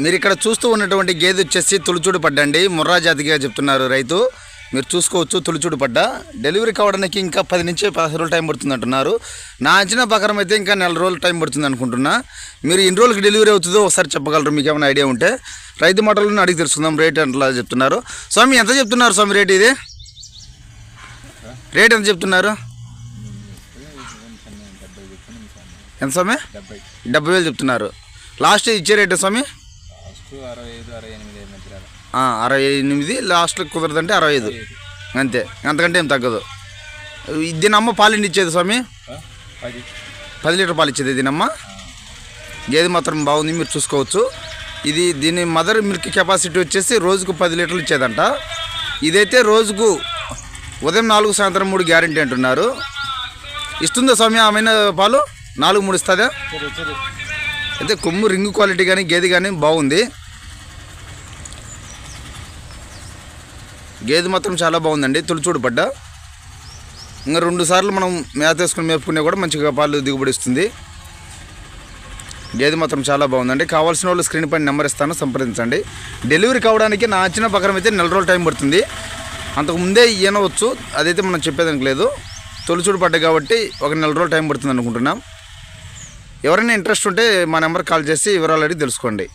మీరు ఇక్కడ చూస్తూ ఉన్నటువంటి గేదె వచ్చేసి తులుచూడు పడ్డండి, ముర్రా జాతిగా చెప్తున్నారు రైతు. మీరు చూసుకోవచ్చు తులుచూడు పడ్డ. డెలివరీ కావడానికి ఇంకా 10 నుంచి 15 రోజులు టైం పడుతుంది అంటున్నారు. నా అంచనా ప్రకారం అయితే ఇంకా 4 రోజులు టైం పడుతుంది అనుకుంటున్నా. మీరు ఎన్ని రోజులకి డెలివరీ అవుతుందో ఒకసారి చెప్పగలరు, మీకు ఏమైనా ఐడియా ఉంటే. రైతు మాటలను అడిగి తెలుసుకుందాం. రేట్ ఎంతలా చెప్తున్నారు స్వామి? ఎంత చెప్తున్నారు స్వామి రేట్? ఇది రేట్ ఎంత చెప్తున్నారు? ఎంత స్వామి? 70,000 చెప్తున్నారు. లాస్ట్ ఇచ్చే రేటు స్వామి? 68. లాస్ట్ కుదరదంటే 65 అంతే, అంతకంటే ఏం తగ్గదు. దీనమ్మ పాలు ఇచ్చేది స్వామి? 10 లీటర్ పాలు ఇచ్చేది దీనమ్మ. గేదె మాత్రం బాగుంది, మీరు చూసుకోవచ్చు. దీని మదర్ మిల్క్ కెపాసిటీ వచ్చేసి రోజుకు 10 లీటర్లు ఇచ్చేదంట. ఇదైతే రోజుకు ఉదయం 4, సాయంత్రం 3 గ్యారంటీ అంటున్నారు. ఇస్తుందా స్వామి ఆమె పాలు? 4, 3 ఇస్తుందా? అయితే కొమ్ము రింగు క్వాలిటీ కానీ గేదె కానీ బాగుంది. గేదె మాత్రం చాలా బాగుందండి, తులుచూడు పడ్డ. ఇంకా 2 సార్లు మనం మేత వేసుకుని మేపుకునే కూడా మంచిగా పాలు దిగుబడి ఇస్తుంది. గేదె మాత్రం చాలా బాగుందండి. కావాల్సిన వాళ్ళు స్క్రీన్ పైన నెంబర్ ఇస్తాను, సంప్రదించండి. డెలివరీ కావడానికి నా అంచనా ప్రకారం అయితే 4 రోజులు టైం పడుతుంది. అంతకు ముందే ఈనవచ్చు, అదైతే మనం చెప్పేదానికి లేదు. తులుచూడు పడ్డ కాబట్టి ఒక 4 రోజులు టైం పడుతుంది అనుకుంటున్నాం. ఎవరైనా ఇంట్రెస్ట్ ఉంటే మా నెంబర్ కాల్ చేసి వివరాలు అడిగి తెలుసుకోండి.